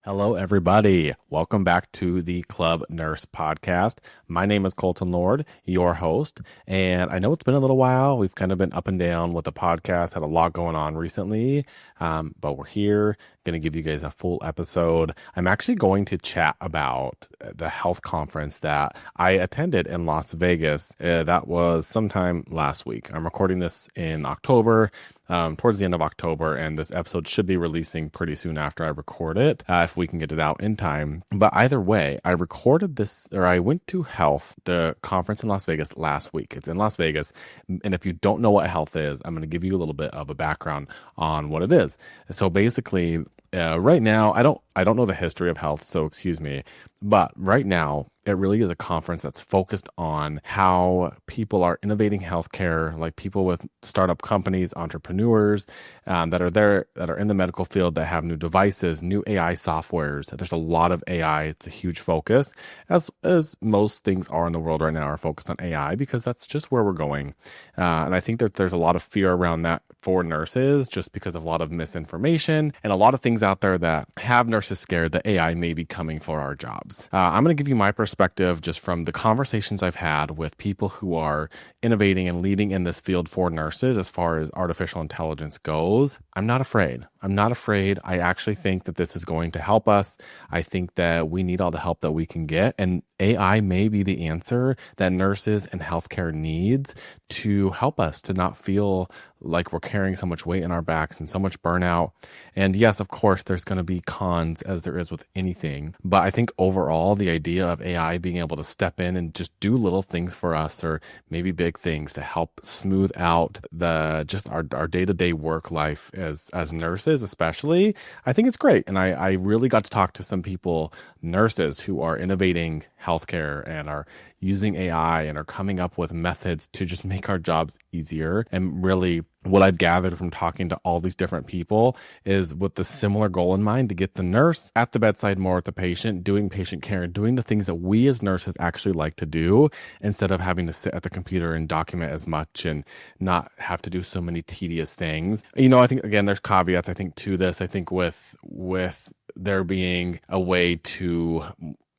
Hello, everybody. Welcome back to the Club Nurse Podcast. My name is Colton Lord, your host, and I know it's been a little while. We've kind of been up and down with the podcast, had a lot going on recently, but we're here, going to give you guys a full episode. I'm actually going to chat about the health conference that I attended in Las Vegas. That was sometime last week. I'm recording this in October. Towards the end of October, and this episode should be releasing pretty soon after I record it, if we can get it out in time. But either way, I recorded this, or I went to Health, the conference in Las Vegas last week. It's in Las Vegas, and if you don't know what Health is, I'm going to give you a little bit of a background on what it is. So basically, right now, I don't know the history of Health, so excuse me, but right now, it really is a conference that's focused on how people are innovating healthcare, like people with startup companies, entrepreneurs that are in the medical field that have new devices, new AI softwares. There's a lot of AI. It's a huge focus, as most things are in the world right now are focused on AI because that's just where we're going. And I think that there's a lot of fear around that for nurses just because of a lot of misinformation and a lot of things out there that have nurses scared that AI may be coming for our jobs. I'm going to give you my perspective just from the conversations I've had with people who are innovating and leading in this field for nurses as far as artificial intelligence goes. I'm not afraid. I actually think that this is going to help us. I think that we need all the help that we can get. And AI may be the answer that nurses and healthcare needs to help us to not feel like we're carrying so much weight in our backs and so much burnout. And yes, of course, there's going to be cons as there is with anything. But I think overall, the idea of AI being able to step in and just do little things for us, or maybe big things to help smooth out our day-to-day work life as nurses, especially, I think it's great. And I really got to talk to some people, nurses who are innovating healthcare and are using AI and are coming up with methods to just make our jobs easier. And really, what I've gathered from talking to all these different people is with the similar goal in mind to get the nurse at the bedside more with the patient, doing patient care, and doing the things that we as nurses actually like to do instead of having to sit at the computer and document as much and not have to do so many tedious things. I think, again, there's caveats, I think, to this. I think with there being a way to,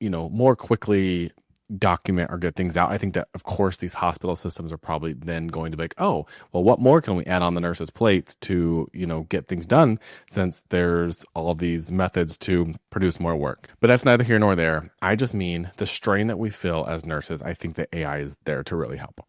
more quickly document or get things out, I think that, of course, these hospital systems are probably then going to be like, oh, well, what more can we add on the nurses' plates to, get things done, since there's all these methods to produce more work. But that's neither here nor there. I just mean the strain that we feel as nurses. I think that AI is there to really help.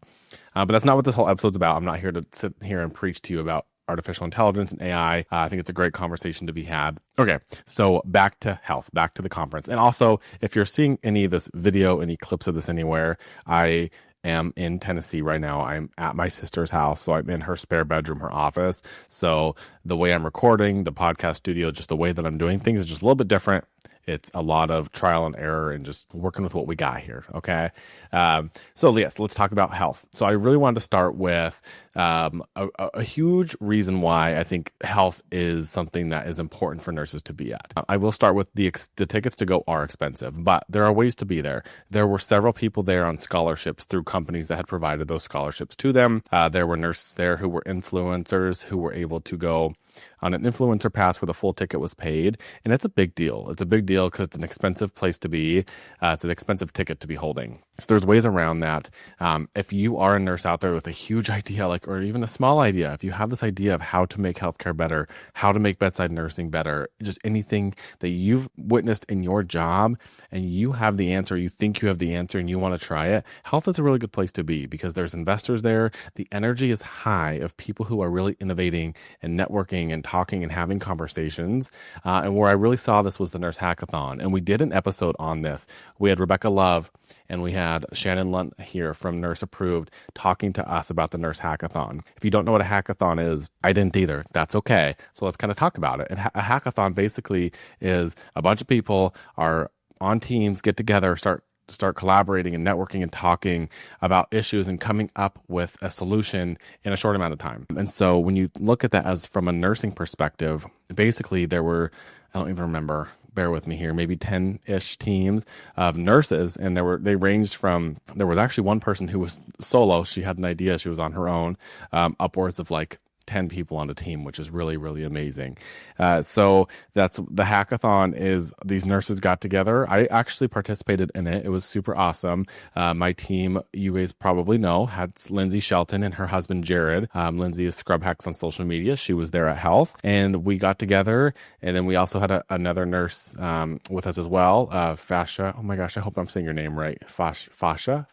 But that's not what this whole episode's about. I'm not here to sit here and preach to you about artificial intelligence and AI. I think it's a great conversation to be had. Okay, so back to Health, back to the conference. And also, if you're seeing any of this video, any clips of this anywhere, I am in Tennessee right now. I'm at my sister's house, so I'm in her spare bedroom, her office. So the way I'm recording, the podcast studio, just the way that I'm doing things is just a little bit different. It's a lot of trial and error and just working with what we got here, okay? So yes, let's talk about Health. So I really wanted to start with a huge reason why I think Health is something that is important for nurses to be at. I will start with the tickets to go are expensive, but there are ways to be there. There were several people there on scholarships through companies that had provided those scholarships to them. There were nurses there who were influencers who were able to go on an influencer pass where the full ticket was paid. And it's a big deal. It's a big deal because it's an expensive place to be. It's an expensive ticket to be holding. So there's ways around that. If you are a nurse out there with a huge idea, or even a small idea, if you have this idea of how to make healthcare better, how to make bedside nursing better, just anything that you've witnessed in your job and you have the answer, you think you have the answer and you want to try it, Health is a really good place to be because there's investors there. The energy is high of people who are really innovating and networking and talking and having conversations. And where I really saw this was the Nurse Hackathon. And we did an episode on this. We had Rebecca Love and we had Shannon Lunt here from Nurse Approved talking to us about the Nurse Hackathon. If you don't know what a hackathon is, I didn't either. That's okay. So let's kind of talk about it. And a hackathon basically is a bunch of people are on teams, get together, start collaborating and networking and talking about issues and coming up with a solution in a short amount of time. And so when you look at that as from a nursing perspective, basically there were, I don't even remember, bear with me here, maybe 10-ish teams of nurses. And they ranged from, there was actually one person who was solo. She had an idea. She was on her own, upwards of like 10 people on the team, which is really, really amazing. So that's the hackathon. Is these nurses got together. I actually participated in it. It was super awesome. My team, you guys probably know, had Lindsay Shelton and her husband Jared. Lindsay is Scrub Hacks on social media. She was there at Health, and we got together. And then we also had another nurse with us as well, Fasha. Oh my gosh, I hope I'm saying your name right. Fasha.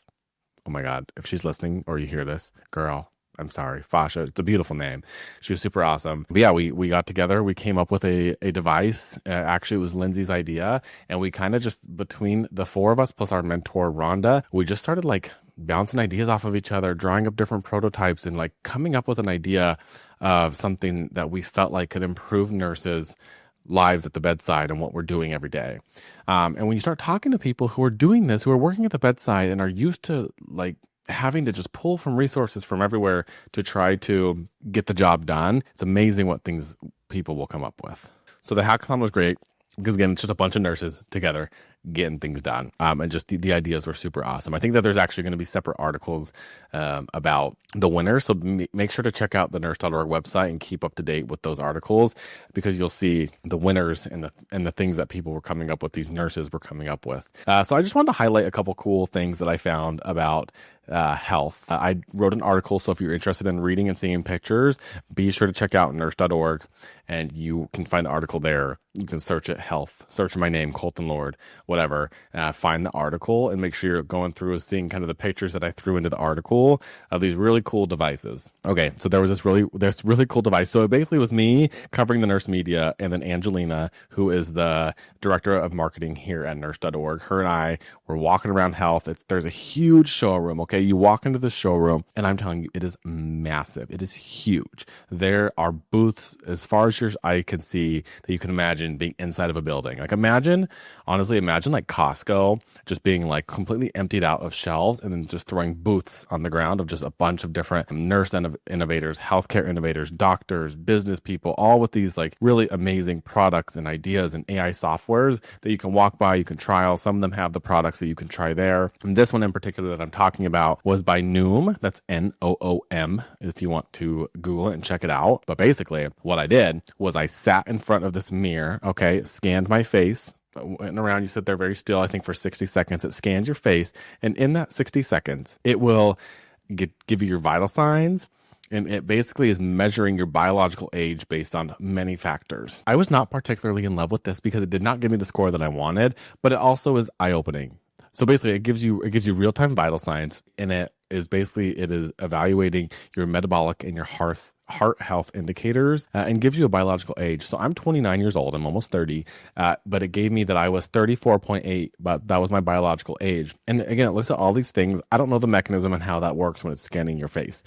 Oh my God, if she's listening or you hear this, girl, I'm sorry. Fasha, it's a beautiful name. She was super awesome. But yeah, we got together. We came up with a device. Actually, it was Lindsay's idea. And we kind of just, between the four of us plus our mentor, Rhonda, we just started like bouncing ideas off of each other, drawing up different prototypes and like coming up with an idea of something that we felt like could improve nurses' lives at the bedside and what we're doing every day. And when you start talking to people who are doing this, who are working at the bedside and are used to like having to just pull from resources from everywhere to try to get the job done, it's amazing what things people will come up with. So the hackathon was great because, again, it's just a bunch of nurses together getting things done. And just the ideas were super awesome. I think that there's actually going to be separate articles about the winners. So make sure to check out the Nurse.org website and keep up to date with those articles, because you'll see the winners and the things that people were coming up with, these nurses were coming up with. So I just wanted to highlight a couple cool things that I found about health. I wrote an article, so if you're interested in reading and seeing pictures, be sure to check out Nurse.org, and you can find the article there. You can search it, health, search my name, Colton Lord, whatever, find the article and make sure you're going through and seeing kind of the pictures that I threw into the article of these really cool devices. Okay, so there was this really cool device. So it basically was me covering the nurse media, and then Angelina, who is the director of marketing here at Nurse.org. Her and I were walking around health. There's a huge showroom, okay? You walk into the showroom, and I'm telling you, it is massive. It is huge. There are booths as far as your eye can see that you can imagine being inside of a building. Like honestly imagine like Costco just being like completely emptied out of shelves and then just throwing booths on the ground of just a bunch of different nurse innovators, healthcare innovators, doctors, business people, all with these like really amazing products and ideas and AI softwares that you can walk by, you can trial. Some of them have the products that you can try there. And this one in particular that I'm talking about was by Noom. That's Noom if you want to Google it and check it out. But basically what I did was I sat in front of this mirror, okay, scanned my face, went around, you sit there very still, I think for 60 seconds. It scans your face, and in that 60 seconds, it will give you your vital signs, and it basically is measuring your biological age based on many factors. I was not particularly in love with this because it did not give me the score that I wanted, but it also is eye-opening. So basically, it gives you real-time vital signs, and it is evaluating your metabolic and your heart health indicators and gives you a biological age. So I'm 29 years old. I'm almost 30, but it gave me that I was 34.8, but that was my biological age. And again, it looks at all these things. I don't know the mechanism and how that works when it's scanning your face,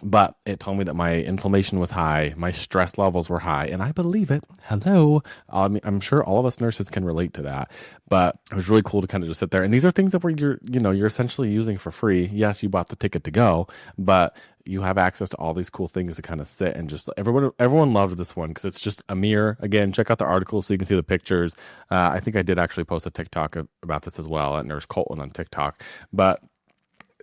but it told me that my inflammation was high, my stress levels were high, and I believe it. Hello. I'm sure all of us nurses can relate to that, but it was really cool to kind of just sit there. And these are things that you're essentially using for free. Yes, you bought the ticket to go, but you have access to all these cool things to kind of sit and just everyone loved this one because it's just a mirror. Again, check out the article so you can see the pictures. I think I did actually post a TikTok about this as well at Nurse Colton on TikTok, but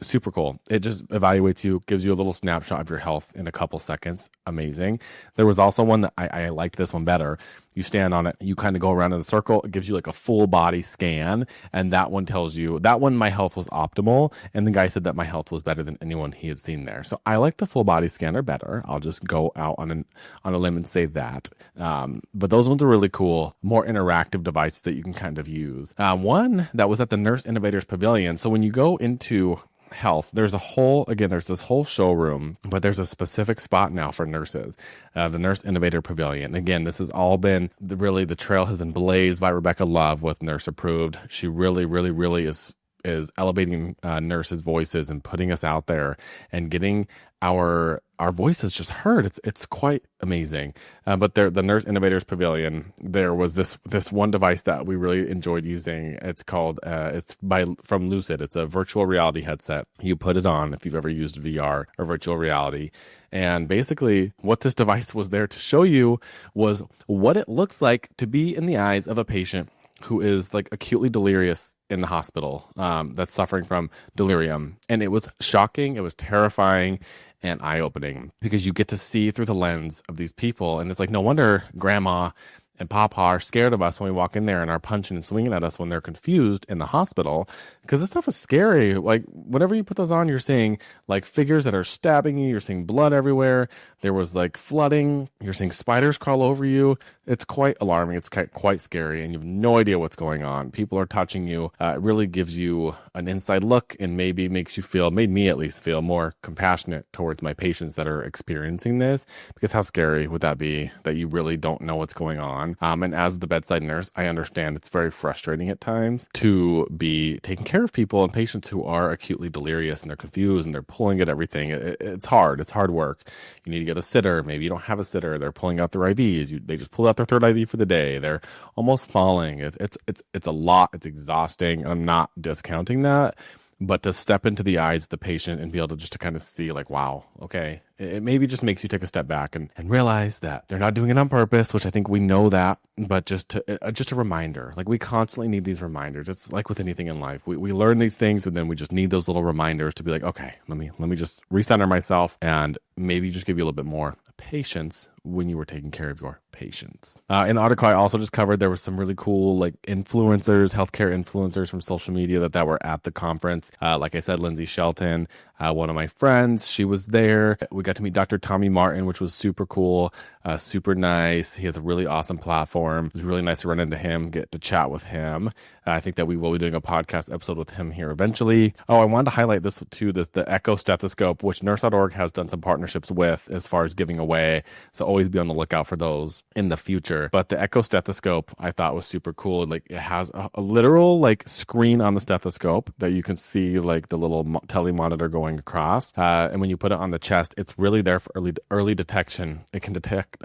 super cool. It just evaluates you, gives you a little snapshot of your health in a couple seconds. Amazing. There was also one that I liked this one better. You stand on it, you kind of go around in a circle. It gives you like a full body scan. And that one tells you, that one, my health was optimal. And the guy said that my health was better than anyone he had seen there. So I like the full body scanner better. I'll just go out on a limb and say that. But those ones are really cool, more interactive devices that you can kind of use. One that was at the Nurse Innovators Pavilion. So when you go into health, there's this whole showroom, but there's a specific spot now for nurses, the Nurse Innovator Pavilion. Again, this has all been the trail has been blazed by Rebecca Love with Nurse Approved. She really is elevating nurses' voices and putting us out there and getting our voices just heard. It's quite amazing. But the Nurse Innovators Pavilion, there was this one device that we really enjoyed using. It's called from Lucid. It's a virtual reality headset. You put it on if you've ever used VR or virtual reality. And basically what this device was there to show you was what it looks like to be in the eyes of a patient who is like acutely delirious in the hospital, that's suffering from delirium. And it was shocking. It was terrifying. and eye-opening because you get to see through the lens of these people. And it's like, no wonder grandma and Papa are scared of us when we walk in there and are punching and swinging at us when they're confused in the hospital, because this stuff is scary. Like, whenever you put those on, you're seeing like figures that are stabbing you. You're seeing blood everywhere. There was like flooding. You're seeing spiders crawl over you. It's quite alarming. It's quite scary, and you have no idea what's going on. People are touching you. It really gives you an inside look, and maybe made me at least feel more compassionate towards my patients that are experiencing this, because how scary would that be that you really don't know what's going on? And as the bedside nurse, I understand it's very frustrating at times to be taking care of people and patients who are acutely delirious and they're confused and they're pulling at everything. It's hard. It's hard work. You need to get a sitter. Maybe you don't have a sitter. They're pulling out their IVs. They just pulled out their third IV for the day. They're almost falling. It's a lot. It's exhausting. I'm not discounting that. But to step into the eyes of the patient and be able to kind of see like, wow, okay, it maybe just makes you take a step back and realize that they're not doing it on purpose, which I think we know that, but just a reminder. Like, we constantly need these reminders. It's like with anything in life. We learn these things, and then we just need those little reminders to be like, okay, let me just recenter myself and maybe just give you a little bit more patience when you were taking care of your patients. In the article I also just covered, there was some really cool like influencers, healthcare influencers from social media that were at the conference. Like I said, Lindsay Shelton, one of my friends, she was there. We got to meet Dr. Tommy Martin, which was super cool, super nice. He has a really awesome platform. It was really nice to run into him, get to chat with him. I think that we will be doing a podcast episode with him here eventually. Oh, I wanted to highlight this too, the Echo stethoscope, which Nurse.org has done some partnerships with as far as giving away. So always be on the lookout for those in the future. But the Echo stethoscope I thought was super cool. Like, it has a literal like screen on the stethoscope that you can see like the little telemonitor going across. And when you put it on the chest, it's really there for early detection. It can detect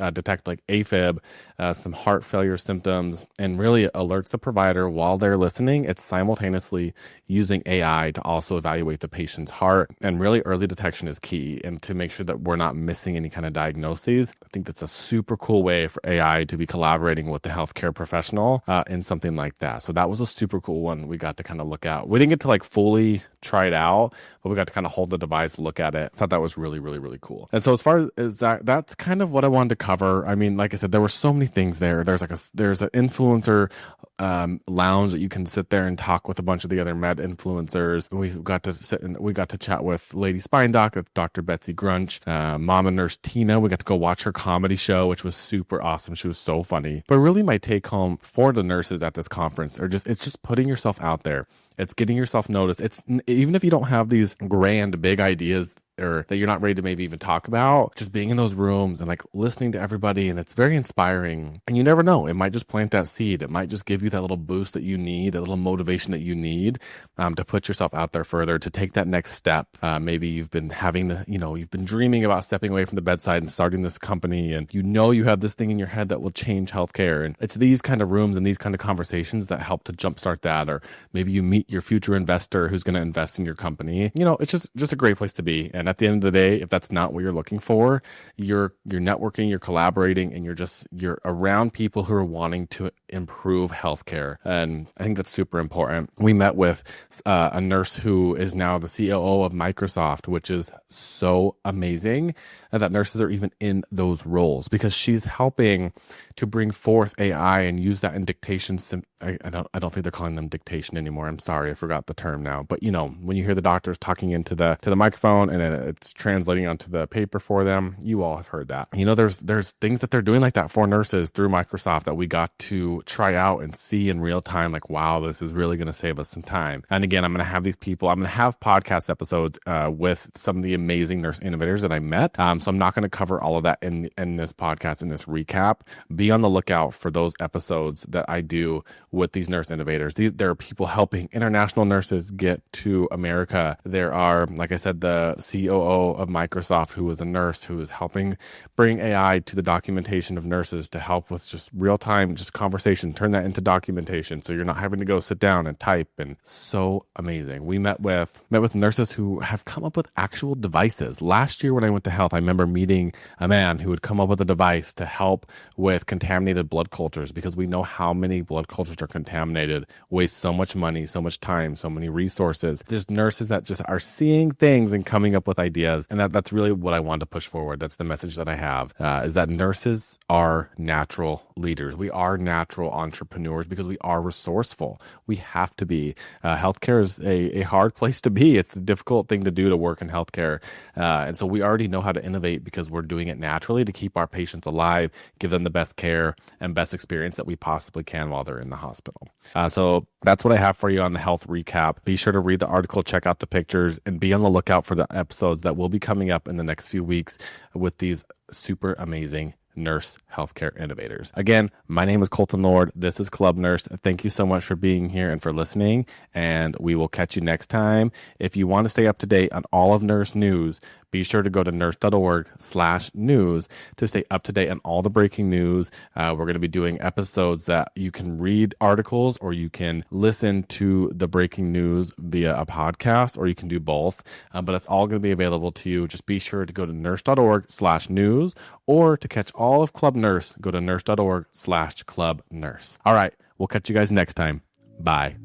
like AFib, some heart failure symptoms, and really alerts the provider while they're listening. It's simultaneously using AI to also evaluate the patient's heart. And really early detection is key, and to make sure that we're not missing any kind of diagnoses. I think that's a super cool way for AI to be collaborating with the healthcare professional in something like that. So that was a super cool one we got to kind of look at. We didn't get to like fully try it out, but we got to kind of hold the device, look at it. I thought that was really, really, really cool. And so as far as that's kind of what I wanted to cover. I mean, like I said, there were so many things there. There's an influencer lounge that you can sit there and talk with a bunch of the other med influencers. We got to sit and we got to chat with Lady Spine Doc, Dr. Betsy Grunch, Mama Nurse Tina. We got to go watch her comedy show, which was super awesome. She was so funny. But really my take home for the nurses at this conference it's just putting yourself out there. It's getting yourself noticed. It's even if you don't have these grand, big ideas or that you're not ready to maybe even talk about, just being in those rooms and like listening to everybody, and it's very inspiring. And you never know, it might just plant that seed. It might just give you that little boost that you need, that little motivation that you need to put yourself out there further, to take that next step. Maybe you've been you've been dreaming about stepping away from the bedside and starting this company, and you have this thing in your head that will change healthcare. And it's these kind of rooms and these kind of conversations that help to jumpstart that. Or maybe you meet your future investor who's going to invest in your company. It's just a great place to be. And at the end of the day, if that's not what you're looking for, you're networking, you're collaborating, and you're around people who are wanting to improve healthcare. And I think that's super important. We met with a nurse who is now the COO of Microsoft, which is so amazing that nurses are even in those roles, because she's helping to bring forth AI and use that in dictation. I don't think they're calling them dictation anymore. I'm sorry, I forgot the term now. But when you hear the doctors talking into the microphone and it's translating onto the paper for them, you all have heard that. There's things that they're doing like that for nurses through Microsoft that we got to try out and see in real time. Like, wow, this is really going to save us some time. And again, I'm going to have these people. I'm going to have podcast episodes with some of the amazing nurse innovators that I met. So I'm not going to cover all of that in this podcast, in this recap. Be on the lookout for those episodes that I do with these nurse innovators. There are people helping international nurses get to America. There are, like I said, the COO of Microsoft, who is a nurse, who is helping bring AI to the documentation of nurses to help with just real-time, just conversation, turn that into documentation so you're not having to go sit down and type. And so amazing. We met with nurses who have come up with actual devices. Last year when I went to health, I remember meeting a man who would come up with a device to help with contaminated blood cultures, because we know how many blood cultures are contaminated, waste so much money, so much time, so many resources. There's nurses that just are seeing things and coming up with ideas. And that's really what I want to push forward. That's the message that I have, is that nurses are natural leaders. We are natural entrepreneurs because we are resourceful. We have to be. Healthcare is a hard place to be. It's a difficult thing to do to work in healthcare. And so we already know how to innovate because we're doing it naturally to keep our patients alive, give them the best care and best experience that we possibly can while they're in the hospital. So that's what I have for you on the health recap. Be sure to read the article, check out the pictures, and be on the lookout for the episodes that will be coming up in the next few weeks with these super amazing nurse healthcare innovators. Again, my name is Colton Lord. This is Club Nurse. Thank you so much for being here and for listening, and we will catch you next time. If you want to stay up to date on all of nurse news, be sure to go to Nurse.org/news to stay up to date on all the breaking news. We're going to be doing episodes that you can read articles or you can listen to the breaking news via a podcast, or you can do both. But it's all going to be available to you. Just be sure to go to Nurse.org/news, or to catch all of Club Nurse, go to Nurse.org/Club Nurse. All right. We'll catch you guys next time. Bye.